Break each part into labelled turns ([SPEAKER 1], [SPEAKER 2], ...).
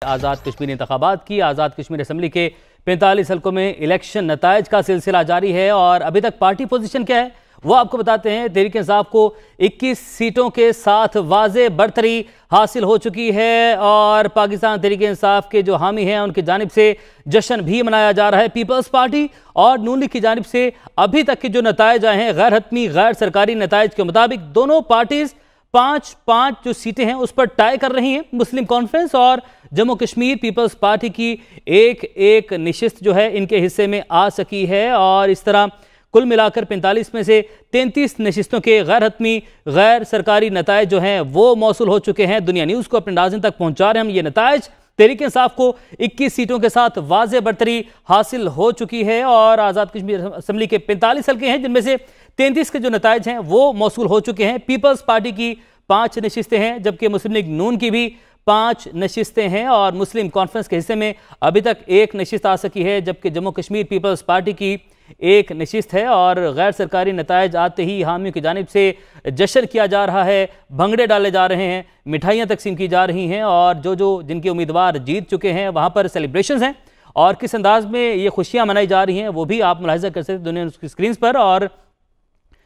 [SPEAKER 1] आज़ाद कश्मीर इंतखाबात की आज़ाद कश्मीर असम्बली के 45 हल्कों में इलेक्शन नताइज का सिलसिला जारी है और अभी तक पार्टी पोजीशन क्या है वो आपको बताते हैं। तहरीक इंसाफ को 21 सीटों के साथ वाज़े बरतरी हासिल हो चुकी है और पाकिस्तान तहरीक इंसाफ के जो हामी हैं उनकी जानिब से जश्न भी मनाया जा रहा है। पीपल्स पार्टी और नून लीग की जानिब से अभी तक के जो नताइज आए हैं गैर हतमी गैर सरकारी नताइज के मुताबिक दोनों पार्टीज 5-5 जो सीटें हैं उस पर टाई कर रही हैं। मुस्लिम कॉन्फ्रेंस और जम्मू कश्मीर पीपल्स पार्टी की एक एक नशिस्त जो है इनके हिस्से में आ सकी है और इस तरह कुल मिलाकर 45 में से 33 नशिस्तों के गैर हतमी गैर सरकारी नताइज जो हैं वो मौसूल हो चुके हैं। दुनिया न्यूज़ को अपने नाज़रीन तक पहुंचा रहे हैं हम ये नताइज। तहरीक इंसाफ को 21 सीटों के साथ वाज़े बरतरी हासिल हो चुकी है और आज़ाद कश्मीर असम्बली के 45 हल्के हैं जिनमें से 33 के जो नताइज हैं वो मौसूल हो चुके हैं। पीपल्स पार्टी की 5 नशिस्तें हैं जबकि मुस्लिम लीग नून की भी 5 नशिस्तें हैं और मुस्लिम कॉन्फ्रेंस के हिस्से में अभी तक 1 नशिस्त आ सकी है जबकि जम्मू कश्मीर पीपल्स पार्टी की 1 नशिस्त है और गैर सरकारी नताइज आते ही हामियों की जानिब से जश्न किया जा रहा है, भंगड़े डाले जा रहे हैं, मिठाइयाँ तकसीम की जा रही हैं और जो जिनके उम्मीदवार जीत चुके हैं वहाँ पर सेलिब्रेशंस हैं और किस अंदाज में ये खुशियाँ मनाई जा रही हैं वो भी आप मुलाहिजा कर सकते हैं दुनिया की स्क्रीन पर। और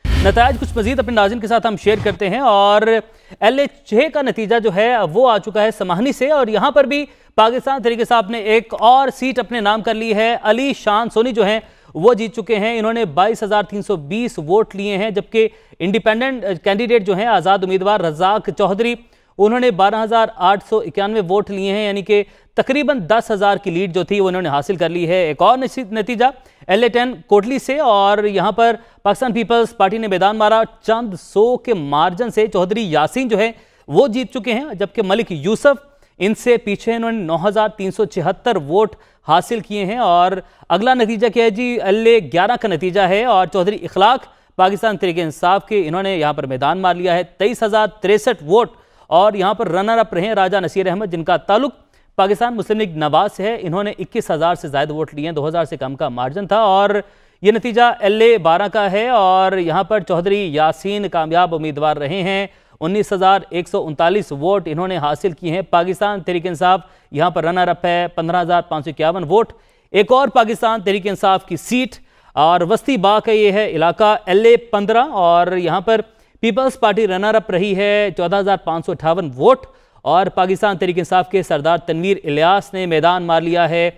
[SPEAKER 1] नताइज कुछ मजीद अपने नाज़रीन के साथ हम शेयर करते हैं और LA6 का नतीजा जो है वो आ चुका है समाहनी से और यहाँ पर भी पाकिस्तान तहरीक इंसाफ ने एक और सीट अपने नाम कर ली है। अली शान सोनी जो हैं वो जीत चुके हैं, इन्होंने 22,320 वोट लिए हैं जबकि इंडिपेंडेंट कैंडिडेट जो हैं आज़ाद उम्मीदवार रज़ाक चौधरी उन्होंने 12,891 वोट लिए हैं यानी कि तकरीबन 10,000 की लीड जो थी वो उन्होंने हासिल कर ली है। एक और नतीजा LA10 कोटली से और यहाँ पर पाकिस्तान पीपल्स पार्टी ने मैदान मारा, चंद 100 के मार्जिन से चौधरी यासीन जो है वो जीत चुके हैं जबकि मलिक यूसुफ इनसे पीछे इन्होंने 9,376 वोट हासिल किए हैं। और अगला नतीजा क्या है जी, LA11 का नतीजा है और चौधरी इखलाक पाकिस्तान तहरीक इंसाफ के इन्होंने यहाँ पर मैदान मार लिया है, 23,063 वोट और यहाँ पर रनर अप रहे राजा नसीर अहमद जिनका ताल्लुक पाकिस्तान मुस्लिम लीग नवाज से है, इन्होंने 21,000 से ज़्यादा वोट लिए हैं, 2,000 से कम का मार्जिन था और ये नतीजा LA12 का है और यहाँ पर चौधरी यासीन कामयाब उम्मीदवार रहे हैं, 19,139 वोट इन्होंने हासिल किए हैं। पाकिस्तान तहरीक इंसाफ यहाँ पर रनर अप है, 15,551 वोट। एक और पाकिस्तान तहरीक इंसाफ की सीट और वस्ती बाग का ये है इलाका LA15 और यहाँ पर पीपल्स पार्टी रनर अप रही है, 14,558 वोट और पाकिस्तान तहरीक इंसाफ के सरदार तनवीर इलियास ने मैदान मार लिया है।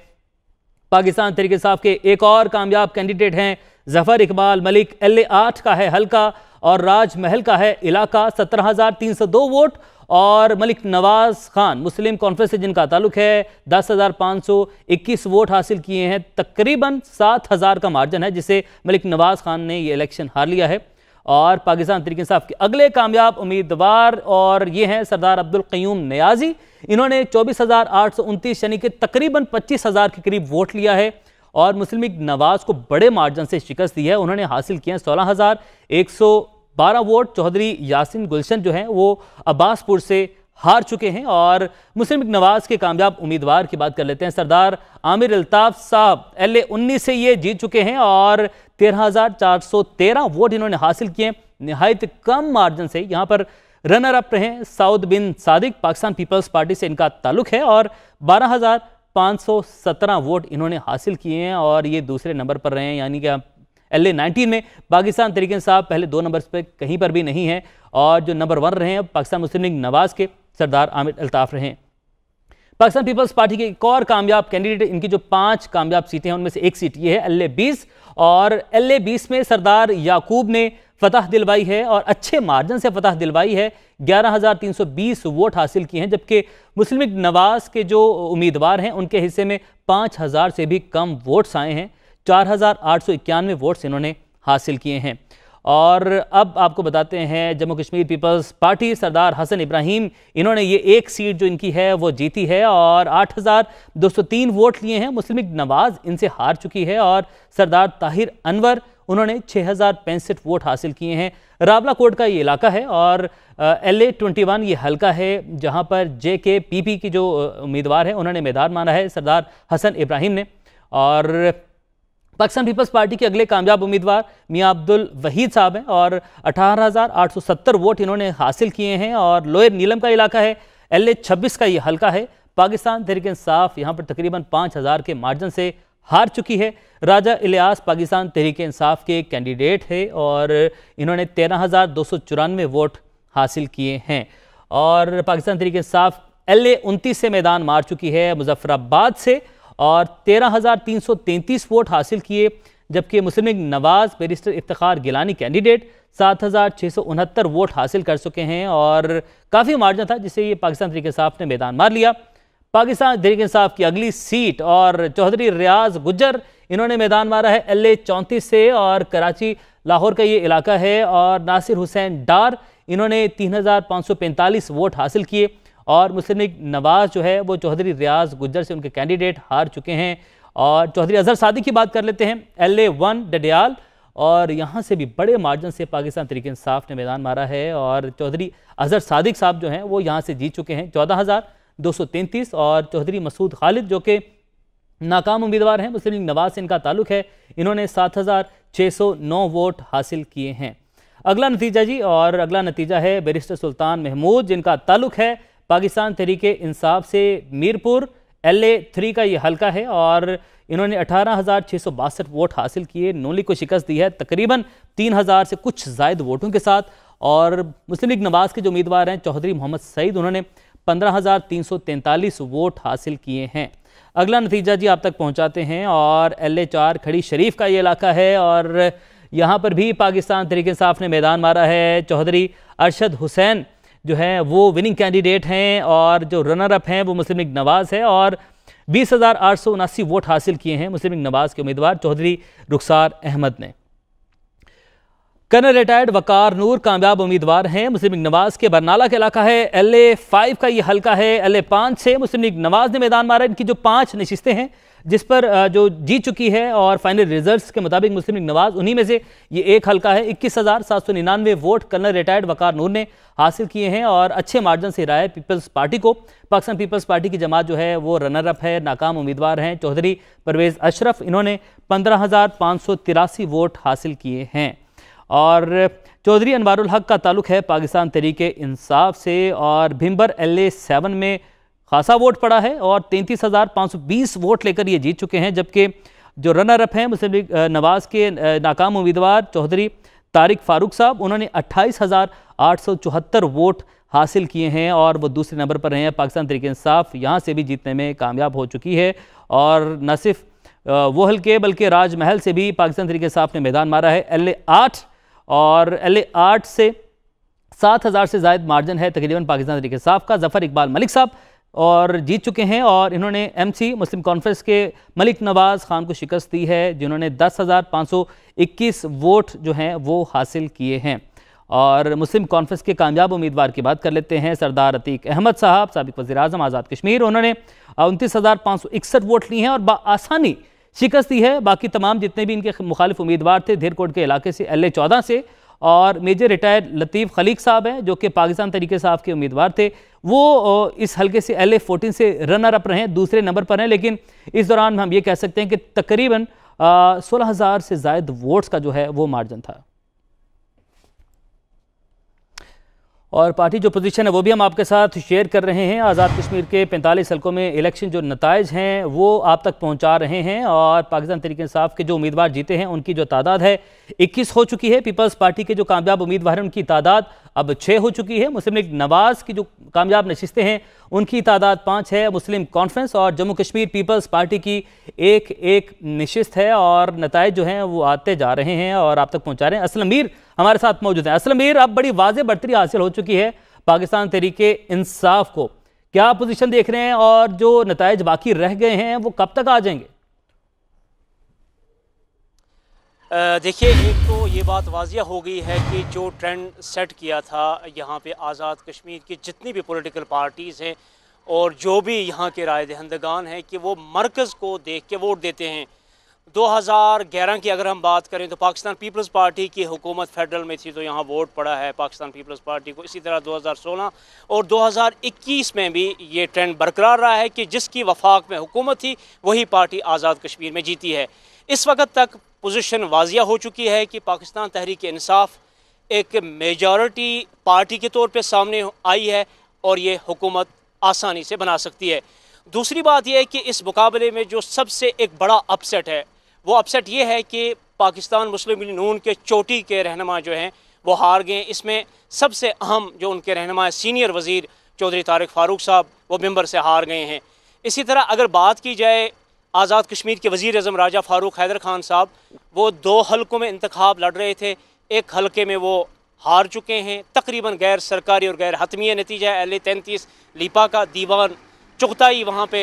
[SPEAKER 1] पाकिस्तान तहरीक इंसाफ के एक और कामयाब कैंडिडेट हैं जफर इकबाल मलिक, LA8 का है हल्का और राजमहल का है इलाका, 17,302 वोट और मलिक नवाज खान मुस्लिम कॉन्फ्रेंस से जिनका ताल्लुक है 10,521 वोट हासिल किए हैं, तकरीबन 7,000 का मार्जिन है जिसे मलिक नवाज खान ने ये इलेक्शन हार लिया है। और पाकिस्तान तहरीक इंसाफ के अगले कामयाब उम्मीदवार और ये हैं सरदार अब्दुल क़य्यूम नियाज़ी, इन्होंने 24,829 यानी कि तकरीबन 25,000 के करीब वोट लिया है और मुस्लिम लीग नवाज को बड़े मार्जिन से शिकस्त दी है, उन्होंने हासिल किए हैं 16,112 वोट। चौधरी यासीन गुलशन जो हैं वो अब्बासपुर से हार चुके हैं और मुस्लिम लीग नवाज के कामयाब उम्मीदवार की बात कर लेते हैं। सरदार आमिर अल्ताफ साहब LA19 से ये जीत चुके हैं और 13,413 वोट इन्होंने हासिल किए, निहायत कम मार्जिन से। यहाँ पर रनर अप रहे साउद बिन सादिक, पाकिस्तान पीपल्स पार्टी से इनका ताल्लुक है और 12,517 वोट इन्होंने हासिल किए हैं और ये दूसरे नंबर पर रहे हैं यानी कि LA19 में पाकिस्तान तहरीक इंसाफ पहले 2 नंबर पर कहीं पर भी नहीं है और जो नंबर 1 रहे हैं पाकिस्तान मुस्लिम लीग नवाज के सरदार आमिर अल्ताफ रहे हैं। पाकिस्तान पीपल्स पार्टी के एक और कामयाब कैंडिडेट, इनकी जो 5 कामयाब सीटें हैं उनमें से एक सीट ये है LA20 और LA20 में सरदार याकूब ने फतह दिलवाई है और अच्छे मार्जिन से फतह दिलवाई है, 11,320 वोट हासिल किए हैं जबकि मुस्लिम लीग नवाज के जो उम्मीदवार हैं उनके हिस्से में 5,000 से भी कम वोट्स आए हैं, 4,891 वोट्स इन्होंने हासिल किए हैं। और अब आपको बताते हैं जम्मू कश्मीर पीपल्स पार्टी सरदार हसन इब्राहिम इन्होंने ये एक सीट जो इनकी है वो जीती है और 8,203 वोट लिए हैं। मुस्लिम लीग नवाज इनसे हार चुकी है और सरदार ताहिर अनवर उन्होंने 6,065 वोट हासिल किए हैं। रावला कोट का ये इलाका है और LA21 ये हल्का है जहाँ पर JKPP की जो उम्मीदवार है उन्होंने मैदान माना है सरदार हसन इब्राहिम ने। और पाकिस्तान पीपल्स पार्टी के अगले कामयाब उम्मीदवार मियां अब्दुल वहीद साहब हैं और 18,870 वोट इन्होंने हासिल किए हैं और लोअर नीलम का इलाका है, LA26 का ये हल्का है, पाकिस्तान तहरीक इंसाफ यहाँ पर तकरीबन 5000 के मार्जिन से हार चुकी है। राजा इलियास पाकिस्तान तहरीक इंसाफ के कैंडिडेट है और इन्होंने 13,294 वोट हासिल किए हैं। और पाकिस्तान तहरीक इंसाफ LA 29 से मैदान मार चुकी है मुजफ्फराबाद से और 13,333 वोट हासिल किए, जबकि Muslim League Nawaz barrister Iftikhar Gilani candidate 7,669 vote हासिल कर चुके हैं और काफ़ी मार्जिन था जिससे ये पाकिस्तान तहरीक इंसाफ ने मैदान मार लिया। पाकिस्तान तहरीक इंसाफ की अगली सीट और चौधरी रियाज गुज्जर इन्होंने मैदान मारा है LA 34 से और कराची लाहौर का ये इलाका है और नासिर हुसैन डार इन्होंने 3,545 वोट हासिल किए और मुस्लिम लीग नवाज जो है वो चौधरी रियाज गुज्जर से उनके कैंडिडेट हार चुके हैं। और चौधरी अजहर सादी की बात कर लेते हैं, LA 1 डडियाल और यहाँ से भी बड़े मार्जिन से पाकिस्तान तहरीक इंसाफ ने मैदान मारा है और चौधरी अजहर सादिक साहब जो हैं वो यहाँ से जीत चुके हैं 14,233 और चौधरी मसूद खालिद जो कि नाकाम उम्मीदवार हैं, मुस्लिम लीग नवाज से इनका ताल्लुक है, इन्होंने 7,609 वोट हासिल किए हैं। अगला नतीजा जी, और अगला नतीजा है बैरिस्टर सुल्तान महमूद जिनका ताल्लुक है पाकिस्तान तहरीक इंसाफ से मीरपुर LA 3 का ये हल्का है और इन्होंने 18,662 वोट हासिल किए। नून लीग को शिकस्त दी है तकरीबन 3,000 से कुछ जायद वोटों के साथ और मुस्लिम लीग नवाज के जो उम्मीदवार हैं चौधरी मोहम्मद सईद उन्होंने 15,343 वोट हासिल किए हैं। अगला नतीजा जी आप तक पहुंचाते हैं और LA 4 खड़ी शरीफ का ये इलाका है और यहाँ पर भी पाकिस्तान तहरीक इंसाफ ने मैदान मारा है। चौधरी अरशद हुसैन जो है वो विनिंग कैंडिडेट हैं और जो रनर अप हैं वो मुस्लिम लीग नवाज है और 20,879 वोट हासिल किए हैं मुस्लिम लीग नवाज के उम्मीदवार चौधरी रुखसार अहमद ने। कर्नल रिटायर्ड वकार नूर कामयाब उम्मीदवार हैं मुस्लिम लीग नवाज के। बरनाला का इलाका है, LA 5 का ये हल्का है, LA 5 से मुस्लिम लीग नवाज ने मैदान मारा। इनकी जो 5 नशिस्तें हैं जिस पर जो जीत चुकी है और फाइनल रिजल्ट्स के मुताबिक मुस्लिम लीग नवाज उन्हीं में से ये एक हल्का है। 21,799 वोट कर्नल रिटायर्ड वकार नूर ने हासिल किए हैं और अच्छे मार्जिन से हराया पीपल्स पार्टी को। पाकिस्तान पीपल्स पार्टी की जमात जो है वो रनर अप है, नाकाम उम्मीदवार हैं चौधरी परवेज़ अशरफ, इन्होंने 15,583 वोट हासिल किए हैं। और चौधरी अनवारुल हक का ताल्लुक है पाकिस्तान तहरीक इंसाफ से और भिम्बर LA 7 में खासा वोट पड़ा है और 33,520 वोट लेकर ये जीत चुके हैं, जबकि जो रनर अप हैं मुस्लिम लीग नवाज के नाकाम उम्मीदवार चौधरी तारिक फारूक साहब उन्होंने 28,874 वोट हासिल किए हैं और वो दूसरे नंबर पर रहे हैं। पाकिस्तान तहरीक इंसाफ यहाँ से भी जीतने में कामयाब हो चुकी है और न सिर्फ वो हल्के बल्कि राजमहल से भी पाकिस्तान तहरीक इंसाफ ने मैदान मारा है। LA 8 और LA 8 से 7,000 से ज़ायद मार्जिन है तकरीबन पाकिस्तान तहरीक इंसाफ का। जफ़र इकबाल मलिक साहब और जीत चुके हैं और इन्होंने MC मुस्लिम कॉन्फ्रेंस के मलिक नवाज़ खान को शिकस्त दी है जिन्होंने 10,521 वोट जो हैं वो हासिल किए हैं। और मुस्लिम कॉन्फ्रेंस के कामयाब उम्मीदवार की बात कर लेते हैं, सरदार अतीक अहमद साहब साबिक वज़ीर आज़म आज़ाद कश्मीर, उन्होंने 29,561 वोट लिए हैं और बआसानी शिकस्त दी है बाकी तमाम जितने भी इनके मुखालिफ उम्मीदवार थे धेरकोट के इलाके से LA 14 से। और मेजर रिटायर्ड लतीफ़ खलीक साहब हैं जो कि पाकिस्तान तहरीक इंसाफ के उम्मीदवार थे, वो इस हल्के से LA 14 से रनर अप रहे हैं, दूसरे नंबर पर हैं, लेकिन इस दौरान हम ये कह सकते हैं कि तकरीबन 16,000 से ज़ायद वोट्स का जो है वो मार्जिन था। और पार्टी जो पोजीशन है वो भी हम आपके साथ शेयर कर रहे हैं। आज़ाद कश्मीर के 45 हल्कों में इलेक्शन जो नताइज हैं वो आप तक पहुंचा रहे हैं और पाकिस्तान तहरीक इंसाफ के जो उम्मीदवार जीते हैं उनकी जो तादाद है 21 हो चुकी है। पीपल्स पार्टी के जो कामयाब उम्मीदवार हैं उनकी तादाद अब 6 हो चुकी है। मुस्लिम लीग नवाज की जो कामयाब नशिस्तें हैं उनकी तादाद 5 है। मुस्लिम कॉन्फ्रेंस और जम्मू कश्मीर पीपल्स पार्टी की एक नशिस्त है और नताइज जो हैं वो आते जा रहे हैं और आप तक पहुँचा रहे हैं। असलम मीर हमारे साथ मौजूद हैं। असलम मीर, अब बड़ी वाज़ेह बढ़तरी हासिल हो चुकी है पाकिस्तान तहरीक इंसाफ को, क्या पोजीशन देख रहे हैं और जो नताइज बाकी रह गए हैं वो कब तक आ जाएंगे?
[SPEAKER 2] देखिए, एक तो ये बात वाजिया हो गई है कि जो ट्रेंड सेट किया था यहाँ पे आज़ाद कश्मीर की जितनी भी पॉलिटिकल पार्टीज़ हैं और जो भी यहाँ के राय दहिंदगान हैं कि वो मरकज़ को देख के वोट देते हैं। 2011 की अगर हम बात करें तो पाकिस्तान पीपल्स पार्टी की हुकूमत फेडरल में थी तो यहाँ वोट पड़ा है पाकिस्तान पीपल्स पार्टी को। इसी तरह 2016 और 2021 में भी ये ट्रेंड बरकरार रहा है कि जिसकी वफाक में हुकूमत थी वही पार्टी आज़ाद कश्मीर में जीती है। इस वक्त तक पोजीशन वाजिया हो चुकी है कि पाकिस्तान तहरीक इंसाफ एक मेजॉरिटी पार्टी के तौर पे सामने आई है और ये हुकूमत आसानी से बना सकती है। दूसरी बात यह है कि इस मुकाबले में जो सबसे एक बड़ा अपसेट है, वो अपसेट ये है कि पाकिस्तान मुस्लिम लीग नून के चोटी के रहनुमा जो हैं वो हार गए। इसमें सबसे अहम जो उनके रहनुमा सीनियर वज़ीर चौधरी तारिक फ़ारूक साहब वो मेंबर से हार गए हैं। इसी तरह अगर बात की जाए आज़ाद कश्मीर के वज़ीर अज़म राजा फ़ारूक हैदर खान साहब, वो 2 हलकों में इंतखाब लड़ रहे थे, एक हलके में वो हार चुके हैं। तकरीबन गैर सरकारी और गैर हतमी नतीजा है। LA-33 लीपा का दीवान चुगताई वहाँ पे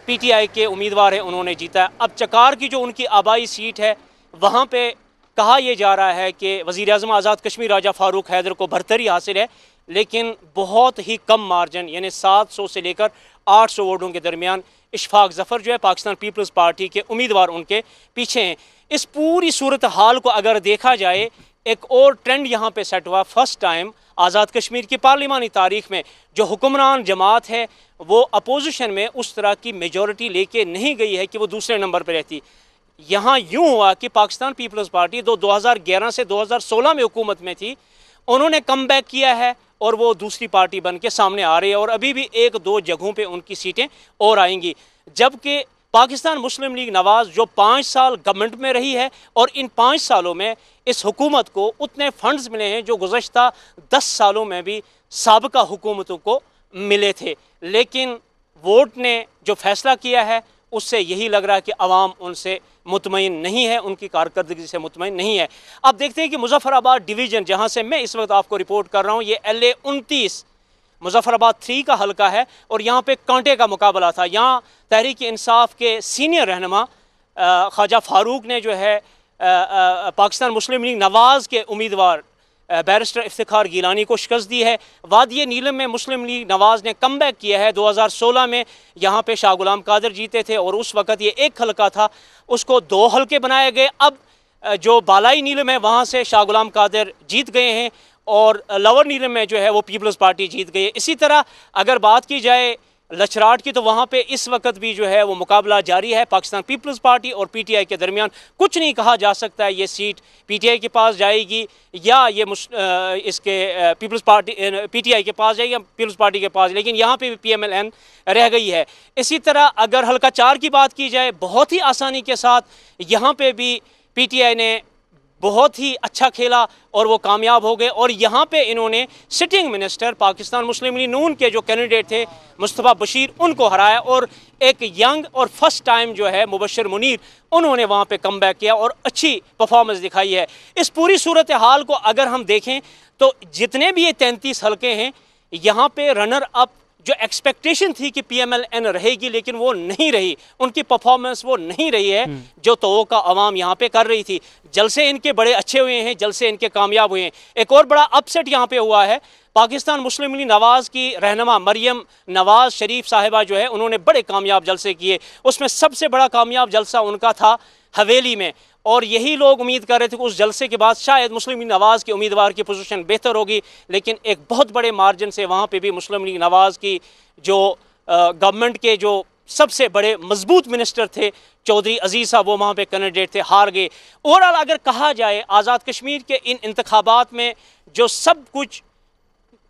[SPEAKER 2] PTI के उम्मीदवार हैं, उन्होंने जीता है। अब चकार की जो उनकी आबाई सीट है वहाँ पे कहा यह जा रहा है कि वज़ीर आज़म आज़ाद कश्मीर राजा फ़ारूक हैदर को बढ़तरी हासिल है, लेकिन बहुत ही कम मार्जिन यानी 700 से लेकर 800 वोटों के दरमियान इशफाक ज़फ़र जो है पाकिस्तान पीपल्स पार्टी के उम्मीदवार उनके पीछे हैं। इस पूरी सूरत हाल को अगर देखा जाए, एक और ट्रेंड यहाँ पे सेट हुआ। फर्स्ट टाइम आज़ाद कश्मीर की पार्लिमानी तारीख में जो हुक्मरान जमात है वो अपोजिशन में उस तरह की मेजॉरिटी लेके नहीं गई है कि वो दूसरे नंबर पर रहती। यहाँ यूँ हुआ कि पाकिस्तान पीपल्स पार्टी 2011 से 2016 में हुकूमत में थी, उन्होंने कम बैक किया है और वो दूसरी पार्टी बन के सामने आ रही है और अभी भी 1-2 जगहों पे उनकी सीटें और आएंगी। जबकि पाकिस्तान मुस्लिम लीग नवाज़ जो 5 साल गवर्नमेंट में रही है और इन 5 सालों में इस हुकूमत को उतने फंड्स मिले हैं जो गुज़श्ता 10 सालों में भी साबिका हुकूमतों को मिले थे। लेकिन वोट ने जो फैसला किया है उससे यही लग रहा है कि अवाम उनसे मुतमईन नहीं है, उनकी कारकर्दगी से मुतमईन नहीं है। अब देखते हैं कि मुजफ्फराबाद डिवीज़न जहां से मैं इस वक्त आपको रिपोर्ट कर रहा हूं, ये LA-29 मुजफ्फराबाद 3 का हलका है और यहाँ पे कांटे का मुकाबला था। यहाँ तहरीक इंसाफ के सीनियर रहनुमा ख्वाजा फारूक ने जो है पाकिस्तान मुस्लिम लीग नवाज़ के उम्मीदवार बैरिस्टर इफ्तिखार गिलानी को शिकस्त दी है। वादिय नीलम में मुस्लिम लीग नवाज़ ने कम बैक किया है। 2016 में यहाँ पे शाह गुलाम कादर जीते थे और उस वक़्त ये एक हलका था, उसको 2 हलके बनाए गए। अब जो बालाई नीलम है वहाँ से शाह गुलाम कादर जीत गए हैं और लोअर नीलम में जो है वो पीपल्स पार्टी जीत गई है। इसी तरह अगर बात की जाए लचराट की, तो वहाँ पे इस वक्त भी जो है वो मुकाबला जारी है पाकिस्तान पीपल्स पार्टी और PTI के दरमियान। कुछ नहीं कहा जा सकता है ये सीट PTI के पास जाएगी या ये इसके पीपल्स पार्टी PTI के पास जाएगी या पीपल्स पार्टी के पास, लेकिन यहाँ पे भी PMLN रह गई है। इसी तरह अगर हल्का 4 की बात की जाए, बहुत ही आसानी के साथ यहाँ पर भी PTI ने बहुत ही अच्छा खेला और वो कामयाब हो गए और यहाँ पे इन्होंने सिटिंग मिनिस्टर पाकिस्तान मुस्लिम लीग नून के जो कैंडिडेट थे मुस्तफ़ा बशीर, उनको हराया और एक यंग और फर्स्ट टाइम जो है मुबशर मुनीर, उन्होंने वहाँ पे कम बैक किया और अच्छी परफॉर्मेंस दिखाई है। इस पूरी सूरत हाल को अगर हम देखें तो जितने भी ये 33 हलके हैं, यहाँ पे रनर अप जो एक्सपेक्टेशन थी कि PMLN रहेगी, लेकिन वो नहीं रही, उनकी परफॉर्मेंस वो नहीं रही है जो तवक्को आवाम यहाँ पे कर रही थी। जलसे इनके बड़े अच्छे हुए हैं, जलसे इनके कामयाब हुए हैं। एक और बड़ा अपसेट यहाँ पे हुआ है, पाकिस्तान मुस्लिम लीग नवाज़ की रहनुमा मरियम नवाज़ शरीफ साहिबा जो है उन्होंने बड़े कामयाब जलसे किए। उसमें सबसे बड़ा कामयाब जलसा उनका था हवेली में और यही लोग उम्मीद कर रहे थे कि उस जलसे के बाद शायद मुस्लिम लीग नवाज़ के उम्मीदवार की पोजीशन बेहतर होगी, लेकिन एक बहुत बड़े मार्जिन से वहाँ पे भी मुस्लिम लीग नवाज़ की जो गवर्नमेंट के जो सबसे बड़े मजबूत मिनिस्टर थे चौधरी अजीज़ साहब, वो वहाँ पे कैंडिडेट थे, हार गए। ओवरऑल अगर कहा जाए आज़ाद कश्मीर के इन इंतखाबात में जो सब कुछ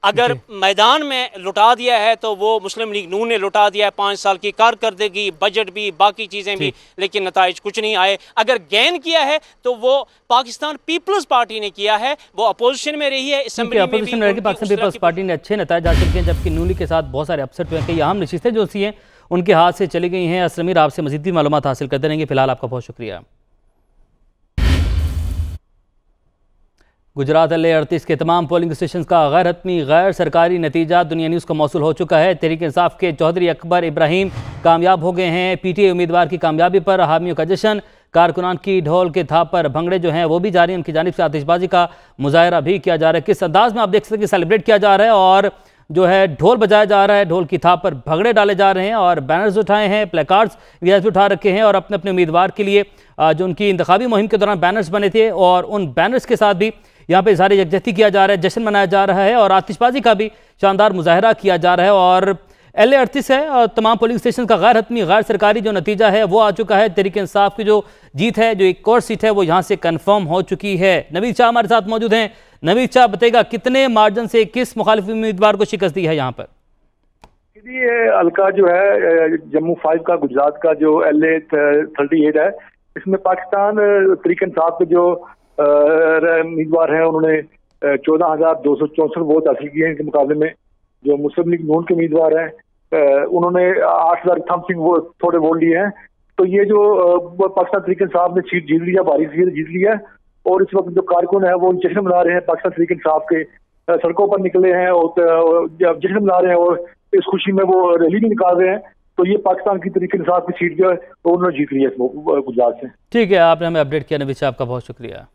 [SPEAKER 2] अगर मैदान में लुटा दिया है तो वो मुस्लिम लीग नून ने लुटा दिया है। 5 साल की कारकर्दगी, बजट भी, बाकी चीज़ें भी, लेकिन नताइज कुछ नहीं आए। अगर गेन किया है तो वो पाकिस्तान पीपल्स पार्टी ने किया है, वो अपोजिशन में रही है।
[SPEAKER 1] अपोजिशन में पाकिस्तान पीपल्स पार्टी ने अच्छे नताइज हासिल किए, जबकि नून लीग के साथ बहुत सारे अपसेट हुए। कई अहम नशिस्तें जो सी हैं उनके हाथ से चली गई हैं। असलमीर, आपसे मज़ीद भी मालूमात हासिल करते रहेंगे। फिलहाल आपका बहुत शुक्रिया। गुजरात LA-38 के तमाम पोलिंग स्टेशन का गैर हतमी गैर सरकारी नतीजा दुनिया न्यूज़ को मौसूल हो चुका है। तहरीक इंसाफ के चौधरी अकबर इब्राहिम कामयाब हो गए हैं। PTI उम्मीदवार की कामयाबी पर हामियों का जश्न, कारकुनान की ढोल के थाप पर भंगड़े जो हैं वो भी जारी, उनकी जानिब से आतिशबाजी का मुजाहरा भी किया जा रहा है। किस अंदाज में आप देख सकते हैं कि सेलिब्रेट किया जा रहा है और जो है ढोल बजाया जा रहा है, ढोल की थाप पर भंगड़े डाले जा रहे हैं और बैनर्स उठाए हैं, प्लेकार्ड्स भी उठा रखे हैं और अपने अपने उम्मीदवार के लिए जो उनकी इंतखाबी मुहिम के दौरान बैनर्स बने थे और उन बैनर्स के साथ भी यहाँ पे इज़हार यकजहती किया जा रहा है, जश्न मनाया जा रहा है और आतिशबाजी का भी शानदार मुजाहरा किया जा रहा है। और LA-38 है और तमाम पोलिंग स्टेशन का गैर हतमी गैर सरकारी जो नतीजा है वो आ चुका है। तहरीक इंसाफ की जो जीत है, जो एक और सीट है, वो यहाँ से कन्फर्म हो चुकी है। नवीद शाह हमारे साथ मौजूद हैं। नवीद शाह, बताइएगा कितने मार्जिन से किस मुखालिफ उम्मीदवार को शिकस्त दी है यहाँ पर?
[SPEAKER 3] ये हल्का जो है जम्मू 5 का, गुजरात का जो LA 38 है, इसमें पाकिस्तान तहरीक इंसाफ के जो उम्मीदवार हैं उन्होंने 14,264 वोट हासिल किए हैं। इनके मुकाबले में जो मुस्लिम लीग नून के उम्मीदवार हैं उन्होंने 8,000 समथिंग वो थोड़े वोट लिए हैं। तो ये जो पाकिस्तान तहरीक इंसाफ ने सीट जीत लिया, भारी सीट जीत लिया है। और इस वक्त जो कारकुन है वो जश्न मना रहे हैं, पाकिस्तान तहरीक इंसाफ के सड़कों पर निकले हैं और जश्न मना रहे हैं और इस खुशी में वो रैली भी निकाल रहे हैं। तो ये पाकिस्तान की तहरीक इंसाफ की सीट जो है वो उन्होंने जीत ली है गुजरात से।
[SPEAKER 1] ठीक है, आपने हमें अपडेट किया। नबी साहब, आपका बहुत शुक्रिया।